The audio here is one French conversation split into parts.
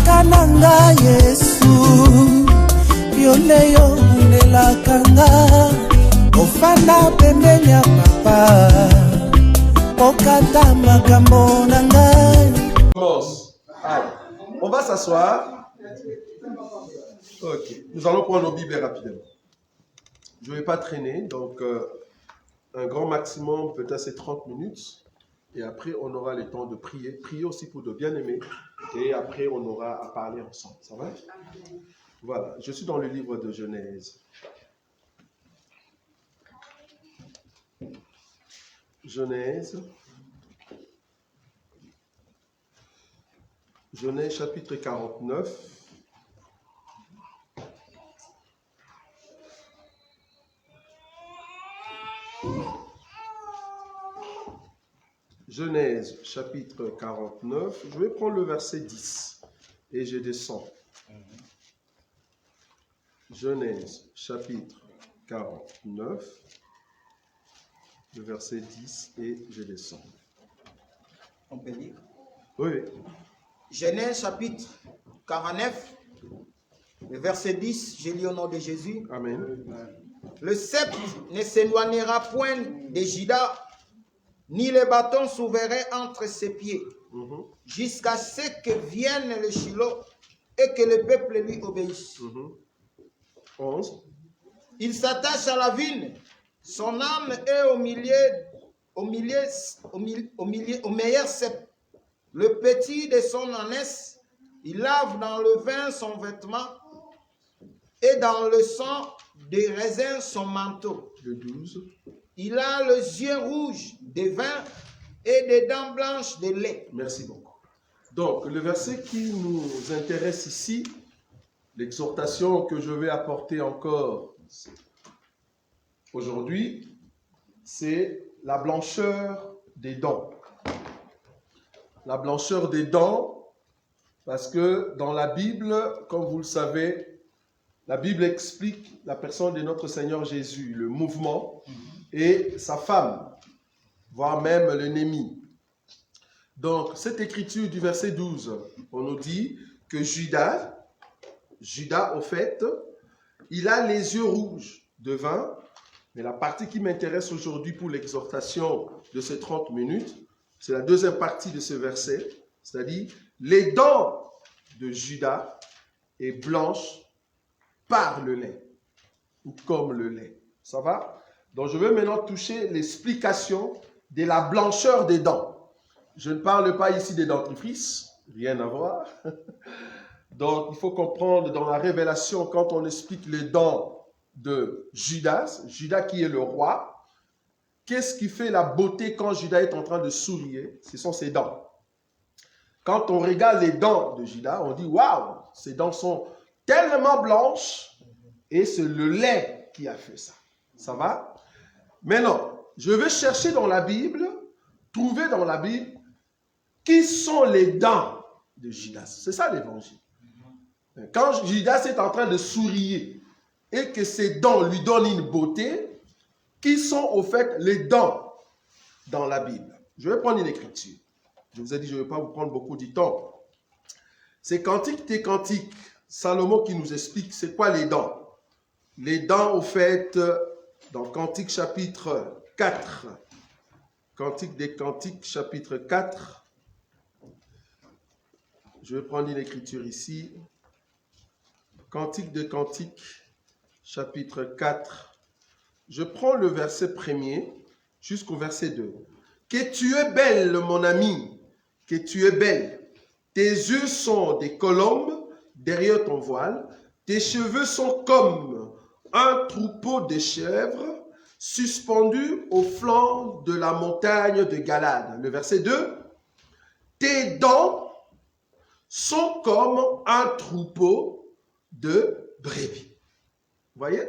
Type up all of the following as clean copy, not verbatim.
Kaka nanga Yesu, yoleyo nelakanga, ofana pembeni ya papa, okata makambo nanga. Commence. Allez, on va s'asseoir. Ok, nous allons prendre nos Bibles rapidement. Je ne vais pas traîner, donc un grand maximum, peut-être c'est 30 minutes. Et après, on aura le temps de prier. Prier aussi pour de bien-aimés. Et après, on aura à parler ensemble. Ça va? Voilà, je suis dans le livre de Genèse. Genèse chapitre 49. Genèse chapitre 49, je vais prendre le verset 10 et je descends. Genèse chapitre 49, le verset 10 et je descends. On peut lire. Oui. Genèse chapitre 49, le verset 10, je lis au nom de Jésus. Amen. Le sceptre ne s'éloignera point de Juda, ni le bâton s'ouvrirait entre ses pieds, jusqu'à ce que vienne le Shiloh et que le peuple lui obéisse. 11. Il s'attache à la vigne, son âme est au meilleur cep. Le petit de son ânesse, il lave dans le vin son vêtement et dans le sang des raisins son manteau. Le 12. Il a les yeux rouges de vin et des dents blanches de lait. Merci beaucoup. Donc, le verset qui nous intéresse ici, l'exhortation que je vais apporter encore aujourd'hui, c'est la blancheur des dents. La blancheur des dents, parce que dans la Bible, comme vous le savez, la Bible explique la personne de notre Seigneur Jésus, le mouvement, et sa femme, voire même l'ennemi. Donc, cette écriture du verset 12, on nous dit que Judas, au fait, il a les yeux rouges de vin, mais la partie qui m'intéresse aujourd'hui pour l'exhortation de ces 30 minutes, c'est la deuxième partie de ce verset, c'est-à-dire les dents de Judas est blanche par le lait, ou comme le lait. Ça va? Donc, je vais maintenant toucher l'explication de la blancheur des dents. Je ne parle pas ici des dentifrices, rien à voir. Donc, il faut comprendre dans la révélation, quand on explique les dents de Judas qui est le roi, qu'est-ce qui fait la beauté quand Judas est en train de sourire? Ce sont ses dents. Quand on regarde les dents de Judas, on dit, waouh, ses dents sont tellement blanches et c'est le lait qui a fait ça. Ça va? Maintenant, je vais chercher dans la Bible, trouver dans la Bible, qui sont les dents de Judas. C'est ça l'évangile. Quand Judas est en train de sourire et que ses dents lui donnent une beauté, qui sont au fait les dents dans la Bible? Je vais prendre une écriture. Je vous ai dit, je ne vais pas vous prendre beaucoup de temps. C'est Cantique des Cantiques, Salomon qui nous explique c'est quoi les dents. Les dents, au fait, dans Cantique chapitre 4, Cantique des Cantiques chapitre 4, je vais prendre une écriture ici. Cantique des Cantiques chapitre 4, je prends le verset 1er jusqu'au verset 2. Que tu es belle, mon ami, que tu es belle. Tes yeux sont des colombes derrière ton voile. Tes cheveux sont comme un troupeau de chèvres suspendus au flanc de la montagne de Galade. Le verset 2. Tes dents sont comme un troupeau de brebis. Vous voyez?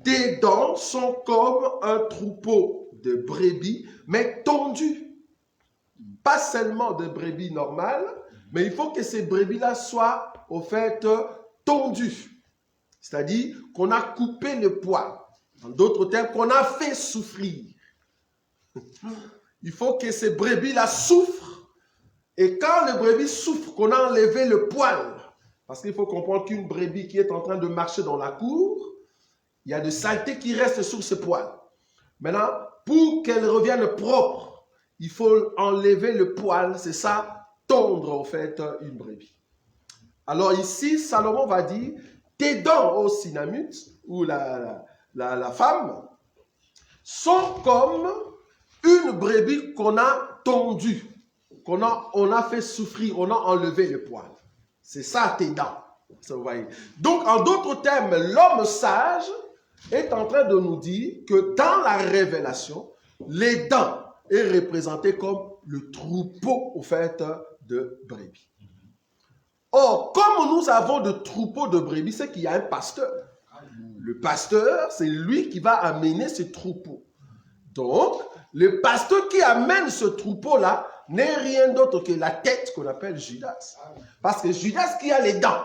Tes dents sont comme un troupeau de brebis, mais tondues. Pas seulement de brebis normales, mais il faut que ces brebis-là soient, au fait, tondues. C'est-à-dire qu'on a coupé le poil. En d'autres termes, qu'on a fait souffrir. Il faut que ces brebis-là souffrent Et quand le brebis souffre, qu'on a enlevé le poil, parce qu'il faut comprendre qu'une brebis qui est en train de marcher dans la cour, il y a de saleté qui reste sur ce poil. Maintenant, pour qu'elle revienne propre, il faut enlever le poil, c'est ça, tondre en fait une brebis. Alors ici, Salomon va dire, tes dents, ô Sinamut, ou la femme, sont comme une brebis qu'on a tondue, on a fait souffrir, on a enlevé le poil. C'est ça tes dents. Ça, vous voyez. Donc, en d'autres termes, l'homme sage est en train de nous dire que dans la révélation, les dents est représenté comme le troupeau au fait de brebis. Or, comme nous avons de troupeaux de brebis, c'est qu'il y a un pasteur. Le pasteur, c'est lui qui va amener ce troupeau. Donc, le pasteur qui amène ce troupeau-là n'est rien d'autre que la tête qu'on appelle Judas. Parce que Judas qui a les dents.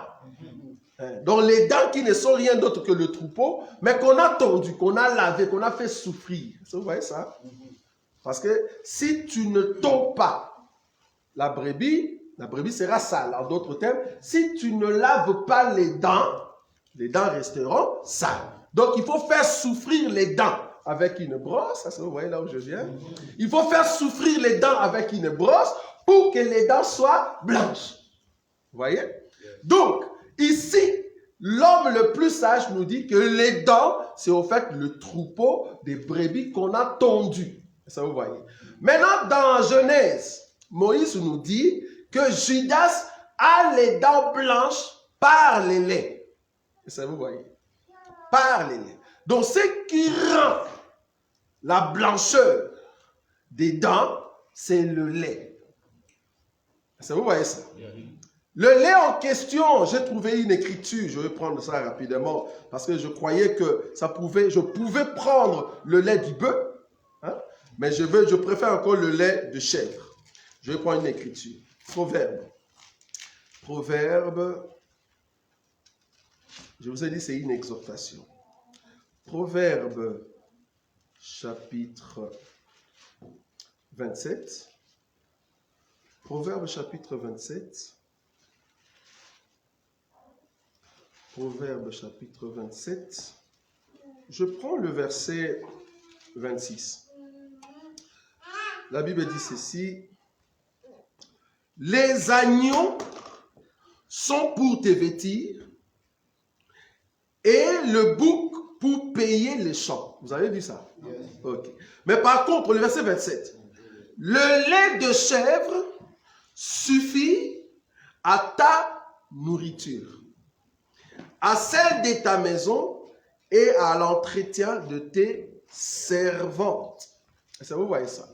Donc les dents qui ne sont rien d'autre que le troupeau, mais qu'on a tondu, qu'on a lavé, qu'on a fait souffrir. Vous voyez ça? Parce que si tu ne tonds pas la brebis sera sale. En d'autres termes, si tu ne laves pas les dents resteront sales. Donc il faut faire souffrir les dents avec une brosse, vous voyez là où je viens. Il faut faire souffrir les dents avec une brosse pour que les dents soient blanches. Vous voyez? Donc, ici, l'homme le plus sage nous dit que les dents, c'est au fait le troupeau des brebis qu'on a tondu. Ça vous voyez? Maintenant, dans Genèse, Moïse nous dit que Judas a les dents blanches par les laits. Ça vous voyez? Par les laits. Donc, ce qui rend la blancheur des dents, c'est le lait. Ça, vous voyez ça? Le lait en question, j'ai trouvé une écriture, je vais prendre ça rapidement, parce que je croyais que je pouvais prendre le lait du bœuf, hein, mais je préfère encore le lait de chèvre. Je vais prendre une écriture. Proverbe, je vous ai dit, c'est une exhortation. Proverbe, chapitre 27. Proverbe, chapitre 27. Proverbe, chapitre 27. Je prends le verset 26. La Bible dit ceci. Les agneaux sont pour te vêtir et le bouc pour payer les champs. Vous avez vu ça? Yes. Ok. Mais par contre, le verset 27. Le lait de chèvre suffit à ta nourriture, à celle de ta maison et à l'entretien de tes servantes. Est-ce que vous voyez ça?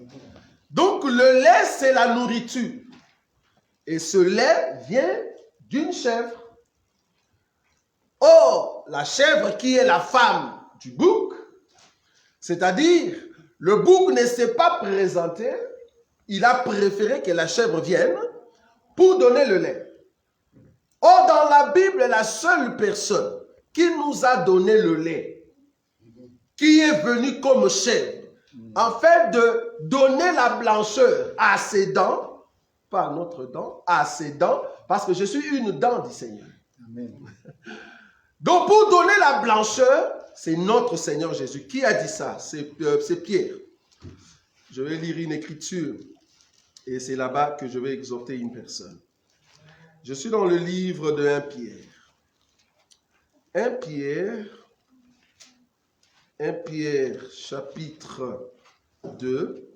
Donc, le lait, c'est la nourriture. Et ce lait vient d'une chèvre. Or, la chèvre qui est la femme du bouc, c'est-à-dire, le bouc ne s'est pas présenté, il a préféré que la chèvre vienne pour donner le lait. Or, dans la Bible, la seule personne qui nous a donné le lait, qui est venue comme chèvre, en fait de donner la blancheur à ses dents, pas à notre dent, à ses dents, parce que je suis une dent du Seigneur. Amen. Donc, pour donner la blancheur, c'est notre Seigneur Jésus. Qui a dit ça? C'est Pierre. Je vais lire une écriture et c'est là-bas que je vais exhorter une personne. Je suis dans le livre de 1 Pierre. 1 Pierre, chapitre 2.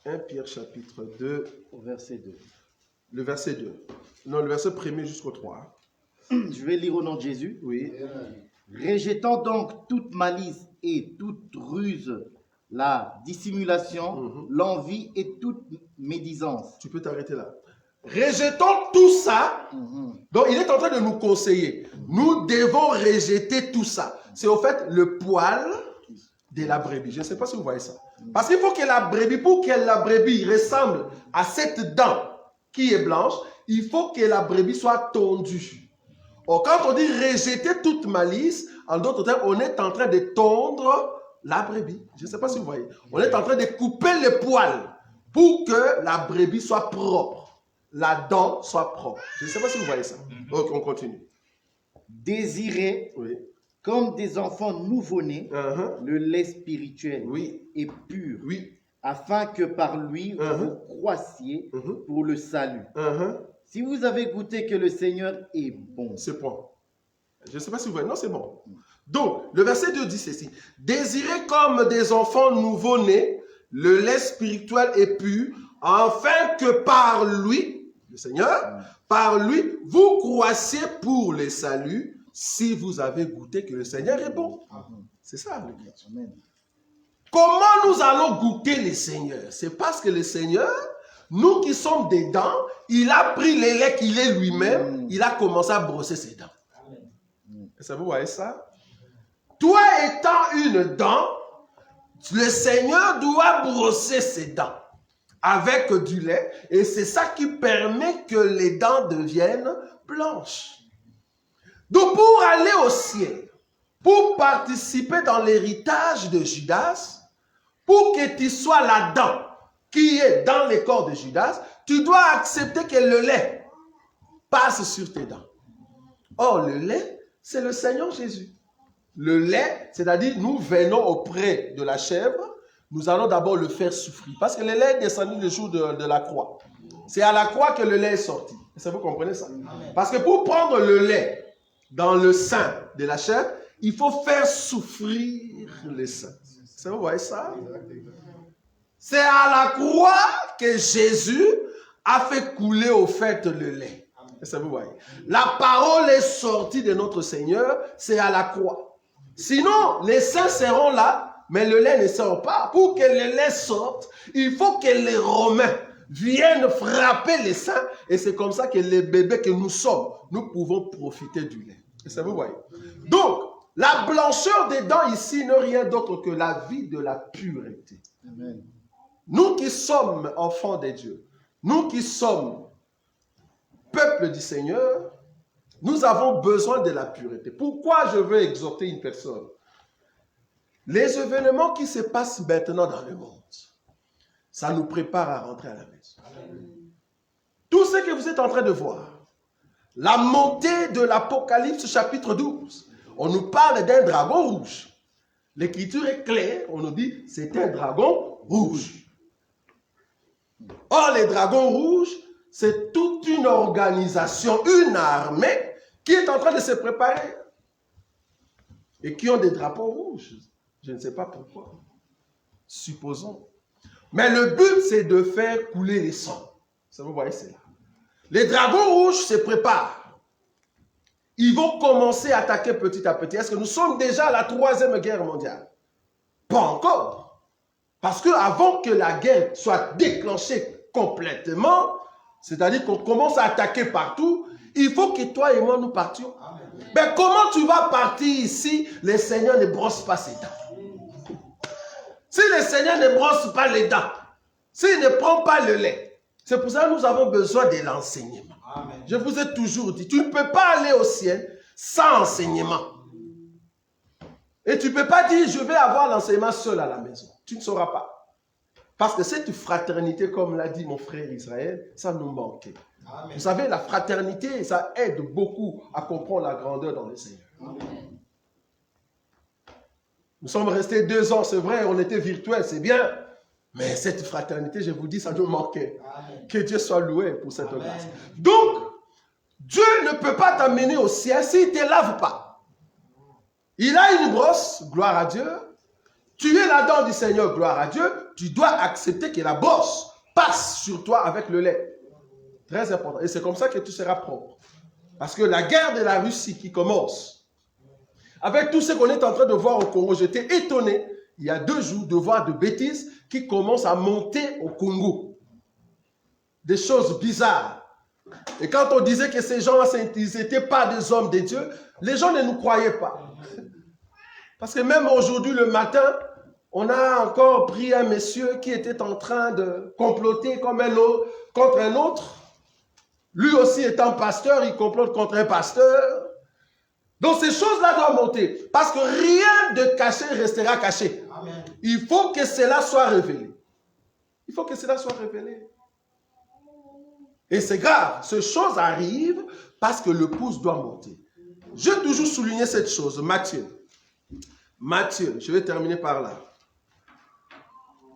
1 Pierre, chapitre 2. Au verset 2. Le verset 2. Non, le verset 1er jusqu'au 3. Je vais lire au nom de Jésus. Oui. Rejetant donc toute malice et toute ruse, la dissimulation, l'envie et toute médisance. Tu peux t'arrêter là. Rejetons tout ça. Donc, il est en train de nous conseiller. Nous devons rejeter tout ça. C'est au fait le poil de la brebis. Je ne sais pas si vous voyez ça. Parce qu'il faut que la brebis, pour que la brebis ressemble à cette dent qui est blanche, il faut que la brebis soit tondue. Or, quand on dit rejeter toute malice, en d'autres termes, on est en train de tondre la brebis. Je ne sais pas si vous voyez. On est en train de couper les poils pour que la brebis soit propre, la dent soit propre. Je ne sais pas si vous voyez ça. Ok, on continue. Désirez, Oui. comme des enfants nouveau-nés, le lait spirituel Oui. et pur, Oui. afin que par lui vous croissiez pour le salut. Si vous avez goûté que le Seigneur est bon. C'est point. Je ne sais pas si vous voyez. Non, c'est bon. Donc, le verset 2 dit ceci. Désirez comme des enfants nouveau-nés le lait spirituel et pur, afin que par lui, le Seigneur, par lui, vous croissiez pour le salut, si vous avez goûté que le Seigneur est bon. C'est ça. Comment nous allons goûter le Seigneur? C'est parce que le Seigneur, nous qui sommes dedans, il a pris le lait qu'il est lui-même, il a commencé à brosser ses dents. Est-ce que vous voyez ça? Toi étant une dent, le Seigneur doit brosser ses dents avec du lait et c'est ça qui permet que les dents deviennent blanches. Donc pour aller au ciel, pour participer dans l'héritage de Judas, pour que tu sois la dent qui est dans le corps de Judas, tu dois accepter que le lait passe sur tes dents. Or, le lait, c'est le Seigneur Jésus. Le lait, c'est-à-dire nous venons auprès de la chèvre, nous allons d'abord le faire souffrir. Parce que le lait est descendu le jour de la croix. C'est à la croix que le lait est sorti. Est-ce que vous comprenez ça? Parce que pour prendre le lait dans le sein de la chèvre, il faut faire souffrir le sein. Est-ce que vous voyez ça? C'est à la croix que Jésus a fait couler au fait le lait. Est-ce que vous voyez? La parole est sortie de notre Seigneur, c'est à la croix. Sinon, les saints seront là, mais le lait ne sort pas. Pour que le lait sorte, il faut que les Romains viennent frapper les saints. Et c'est comme ça que les bébés que nous sommes, nous pouvons profiter du lait. Est-ce que vous voyez? Donc, la blancheur des dents ici n'est rien d'autre que la vie de la pureté. Amen. Nous qui sommes enfants de Dieu, nous qui sommes peuple du Seigneur, nous avons besoin de la pureté. Pourquoi je veux exhorter une personne? Les événements qui se passent maintenant dans le monde, ça nous prépare à rentrer à la maison. Tout ce que vous êtes en train de voir, la montée de l'Apocalypse chapitre 12, on nous parle d'un dragon rouge. L'écriture est claire, on nous dit c'est un dragon rouge. Or, les dragons rouges, c'est toute une organisation, une armée qui est en train de se préparer et qui ont des drapeaux rouges. Je ne sais pas pourquoi. Supposons. Mais le but, c'est de faire couler les sangs. Ça, vous voyez, c'est là. Les dragons rouges se préparent. Ils vont commencer à attaquer petit à petit. Est-ce que nous sommes déjà à la 3e guerre mondiale? Pas encore. Parce qu'avant que la guerre soit déclenchée complètement, c'est-à-dire qu'on commence à attaquer partout, il faut que toi et moi nous partions. Mais comment tu vas partir si le Seigneur ne brosse pas ses dents? Si le Seigneur ne brosse pas les dents, s'il ne prend pas le lait, c'est pour ça que nous avons besoin de l'enseignement. Je vous ai toujours dit, tu ne peux pas aller au ciel sans enseignement. Et tu ne peux pas dire, je vais avoir l'enseignement seul à la maison. Tu ne sauras pas. Parce que cette fraternité, comme l'a dit mon frère Israël, ça nous manquait. Amen. Vous savez, la fraternité, ça aide beaucoup à comprendre la grandeur dans le Seigneur. Amen. Nous sommes restés 2 ans, c'est vrai, on était virtuels, c'est bien. Mais cette fraternité, je vous dis, ça nous manquait. Amen. Que Dieu soit loué pour cette grâce. Donc, Dieu ne peut pas t'amener au ciel s'il ne te lave pas. Il a une brosse, gloire à Dieu. Tu es la dent du Seigneur, gloire à Dieu. Tu dois accepter que la brosse passe sur toi avec le lait. Très important. Et c'est comme ça que tu seras propre. Parce que la guerre de la Russie qui commence, avec tout ce qu'on est en train de voir au Congo, j'étais étonné, il y a 2 jours, de voir de bêtises qui commencent à monter au Congo. Des choses bizarres. Et quand on disait que ces gens-là, ils n'étaient pas des hommes de Dieu, les gens ne nous croyaient pas. Parce que même aujourd'hui, le matin, on a encore pris un monsieur qui était en train de comploter comme contre un autre. Lui aussi étant pasteur, il complote contre un pasteur. Donc ces choses-là doivent monter. Parce que rien de caché restera caché. Amen. Il faut que cela soit révélé. Il faut que cela soit révélé. Et c'est grave, ces choses arrivent parce que le pouce doit monter. Je vais toujours souligner cette chose, Matthieu, je vais terminer par là.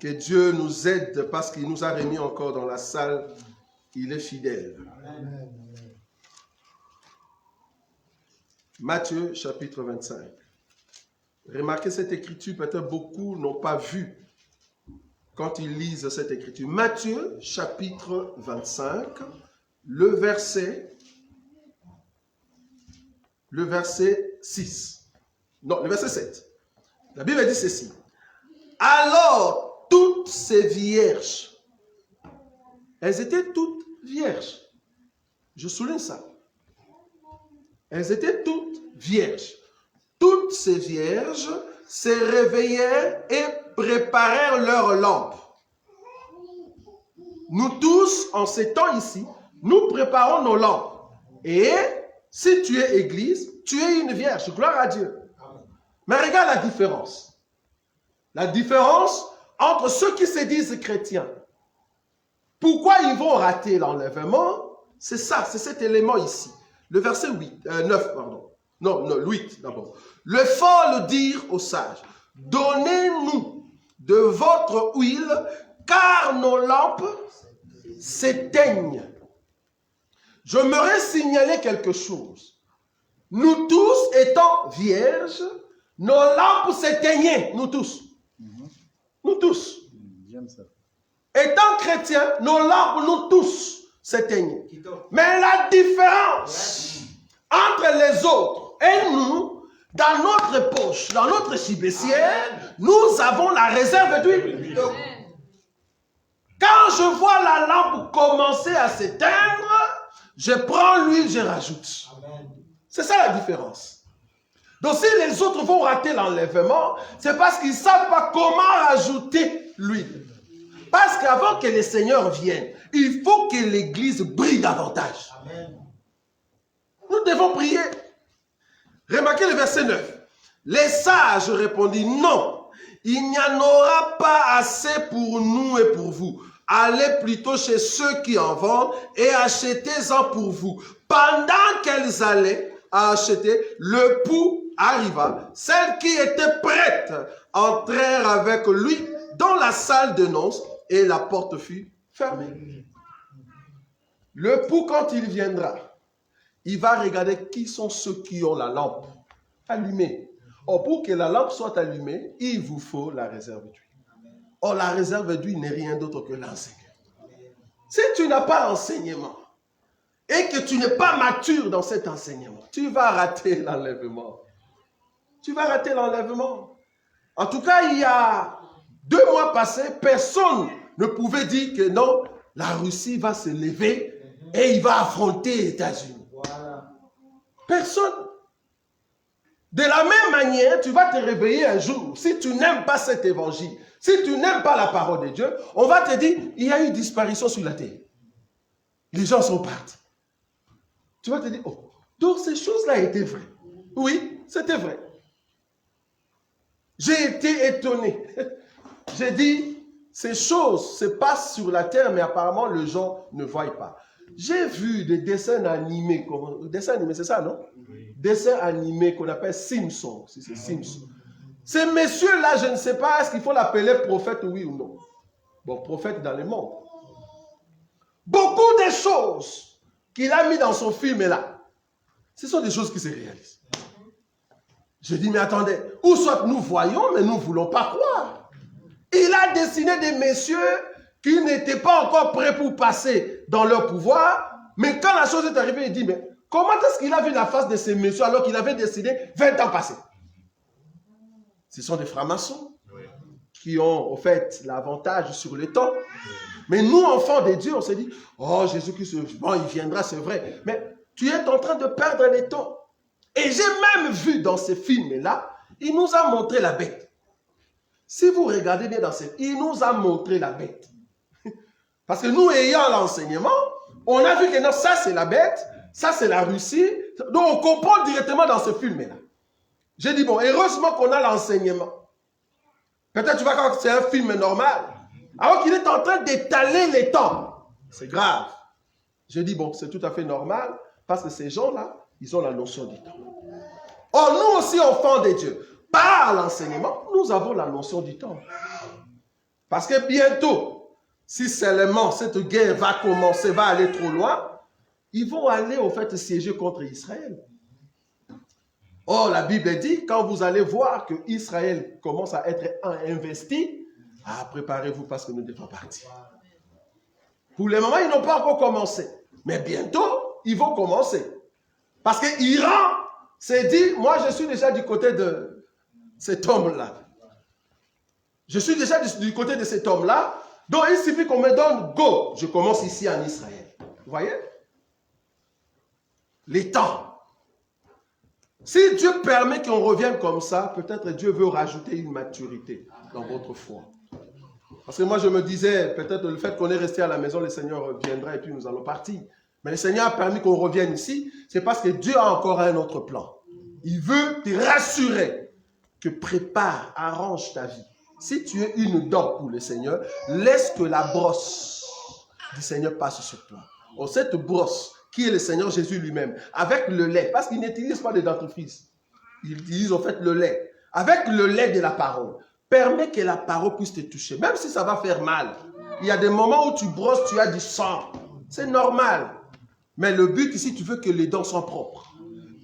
Que Dieu nous aide parce qu'il nous a remis encore dans la salle. Il est fidèle. Amen. Matthieu chapitre 25. Remarquez cette écriture, peut-être beaucoup n'ont pas vu quand ils lisent cette écriture. Matthieu chapitre 25, le verset 6. Non, le verset 7. La Bible dit ceci. Alors, toutes ces vierges, elles étaient toutes vierges. Je souligne ça. Elles étaient toutes vierges. Toutes ces vierges se réveillèrent et préparèrent leurs lampes. Nous tous, en ces temps ici, nous préparons nos lampes. Et si tu es église, tu es une vierge. Gloire à Dieu. Mais regarde la différence. La différence entre ceux qui se disent chrétiens. Pourquoi ils vont rater l'enlèvement? C'est ça, c'est cet élément ici. Le verset 9, pardon. Non, 8 d'abord. Le folles dirent aux sages, donnez-nous de votre huile, car nos lampes s'éteignent. Je m'aurais signalé quelque chose. Nous tous étant vierges, nos lampes s'éteignaient, nous tous. Nous tous. J'aime ça. Étant chrétiens, nos lampes, nous tous, s'éteignaient. Mais la différence entre les autres et nous, dans notre poche, dans notre chibessière, nous avons la réserve d'huile. Quand je vois la lampe commencer à s'éteindre, je prends l'huile, je rajoute. C'est ça la différence. Donc si les autres vont rater l'enlèvement, c'est parce qu'ils ne savent pas comment rajouter l'huile. Parce qu'avant que les seigneurs viennent, il faut que l'église brille davantage. Amen. Nous devons prier. Remarquez le verset 9. Les sages répondirent, non, il n'y en aura pas assez pour nous et pour vous. Allez plutôt chez ceux qui en vendent et achetez-en pour vous. Pendant qu'elles allaient acheter, le pou arriva. Celles qui étaient prêtes entrèrent avec lui dans la salle de noces et la porte fut fermée. Le pou, quand il viendra, il va regarder qui sont ceux qui ont la lampe allumée. Or, pour que la lampe soit allumée, il vous faut la réserve d'huile. Or, la réserve d'huile n'est rien d'autre que l'enseignement. Si tu n'as pas l'enseignement et que tu n'es pas mature dans cet enseignement, tu vas rater l'enlèvement. Tu vas rater l'enlèvement. En tout cas, il y a 2 mois passés, personne ne pouvait dire que non, la Russie va se lever et il va affronter les États-Unis. Voilà. Personne. De la même manière, tu vas te réveiller un jour. Si tu n'aimes pas cet évangile, si tu n'aimes pas la parole de Dieu, on va te dire, il y a eu une disparition sur la terre. Les gens sont partis. Tu vas te dire, oh, donc ces choses-là étaient vraies. Oui, c'était vrai. J'ai été étonné. J'ai dit, ces choses se passent sur la terre, mais apparemment, les gens ne voient pas. J'ai vu des dessins animés. Dessins animés, c'est ça, non? Oui. Dessins animés qu'on appelle Simpson. Si c'est Simpson. Ces messieurs-là, je ne sais pas, est-ce qu'il faut l'appeler prophète, oui ou non? Bon, prophète dans le monde. Beaucoup de choses qu'il a mis dans son film là, ce sont des choses qui se réalisent. Je dis, mais attendez, ou soit nous voyons, mais nous ne voulons pas croire. Il a dessiné des messieurs qui n'étaient pas encore prêts pour passer dans leur pouvoir, mais quand la chose est arrivée, il dit, mais comment est-ce qu'il a vu la face de ces messieurs alors qu'il avait décidé 20 ans passés? Ce sont des francs-maçons qui ont, au fait, l'avantage sur le temps. Mais nous, enfants de Dieu, on s'est dit, oh, Jésus-Christ, bon, il viendra, c'est vrai. Mais tu es en train de perdre le temps. Et j'ai même vu dans ces films-là, il nous a montré la bête. Si vous regardez bien dans ces films, il nous a montré la bête. Parce que nous, ayant l'enseignement, on a vu que non, ça c'est la bête, ça c'est la Russie. Donc on comprend directement dans ce film-là. J'ai dit, bon, heureusement qu'on a l'enseignement. Peut-être tu vas croire que c'est un film normal. Alors qu'il est en train d'étaler les temps. C'est grave. Je dis, bon, c'est tout à fait normal, parce que ces gens-là, ils ont la notion du temps. Or, nous aussi, enfants de Dieu, par l'enseignement, nous avons la notion du temps. Parce que bientôt, si seulement cette guerre va commencer, va aller trop loin, ils vont aller au fait siéger contre Israël. Or, la Bible dit, quand vous allez voir que Israël commence à être investi, préparez-vous parce que nous devons partir. Pour le moment, ils n'ont pas encore commencé. Mais bientôt, ils vont commencer. Parce que l'Iran s'est dit, moi je suis déjà du côté de cet homme-là. Je suis déjà du côté de cet homme-là. Donc il suffit qu'on me donne go. Je commence ici en Israël. Vous voyez? Les temps. Si Dieu permet qu'on revienne comme ça, peut-être Dieu veut rajouter une maturité dans votre foi. Parce que moi je me disais, peut-être le fait qu'on est resté à la maison, le Seigneur reviendra et puis nous allons partir. Mais le Seigneur a permis qu'on revienne ici, c'est parce que Dieu a encore un autre plan. Il veut te rassurer que prépare, arrange ta vie. Si tu es une dent pour le Seigneur, laisse que la brosse du Seigneur passe sur toi. Oh, cette brosse, qui est le Seigneur Jésus lui-même, avec le lait, parce qu'il n'utilise pas de dentifrice, il utilise en fait le lait. Avec le lait de la parole, permet que la parole puisse te toucher, même si ça va faire mal. Il y a des moments où tu brosses, tu as du sang. C'est normal. Mais le but ici, tu veux que les dents soient propres.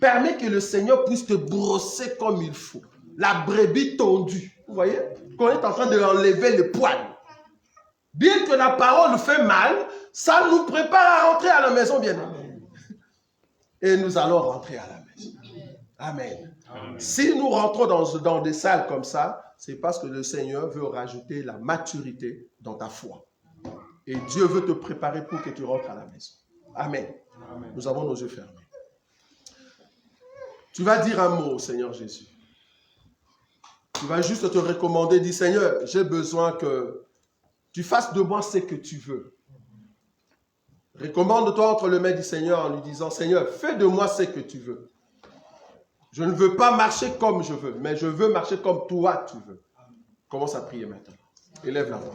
Permets que le Seigneur puisse te brosser comme il faut. La brebis tondue. Vous voyez? Qu'on est en train de enlever le poil. Bien que la parole fait mal, ça nous prépare à rentrer à la maison, bien aimé. Et nous allons rentrer à la maison. Amen. Amen. Si nous rentrons dans des salles comme ça, c'est parce que le Seigneur veut rajouter la maturité dans ta foi. Et Dieu veut te préparer pour que tu rentres à la maison. Amen. Amen. Nous avons nos yeux fermés. Tu vas dire un mot au Seigneur Jésus. Tu vas juste te recommander, dis Seigneur, j'ai besoin que tu fasses de moi ce que tu veux. Recommande-toi entre les mains du Seigneur en lui disant, Seigneur, fais de moi ce que tu veux. Je ne veux pas marcher comme je veux, mais je veux marcher comme toi tu veux. Commence à prier maintenant. Élève la voix.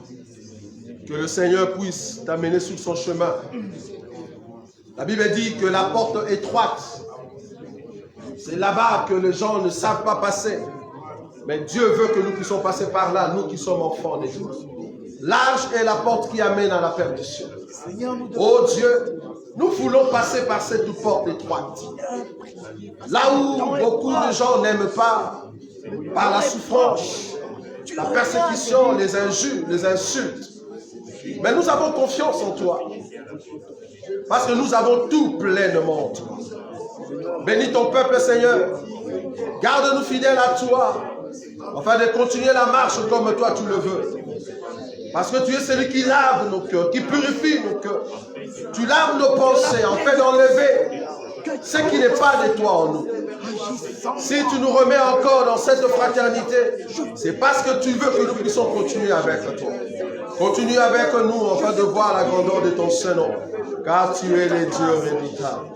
Que le Seigneur puisse t'amener sur son chemin. La Bible dit que la porte étroite, c'est là-bas que les gens ne savent pas passer. Mais Dieu veut que nous puissions passer par là, nous qui sommes enfants de Dieu. Large est la porte qui amène à la perdition. Oh Dieu, nous voulons passer par cette porte étroite. Là où beaucoup de gens n'aiment pas, par la souffrance, la persécution, les injures, les insultes. Mais nous avons confiance en toi. Parce que nous avons tout pleinement en toi. Bénis ton peuple, Seigneur. Garde-nous fidèles à toi, afin de continuer la marche comme toi tu le veux. Parce que tu es celui qui lave nos cœurs, qui purifie nos cœurs. Tu laves nos pensées, afin d'enlever ce qui n'est pas de toi en nous. Si tu nous remets encore dans cette fraternité, c'est parce que tu veux que nous puissions continuer avec toi. Continue avec nous afin de voir la grandeur de ton Saint-Nom, car tu es le Dieu redoutable.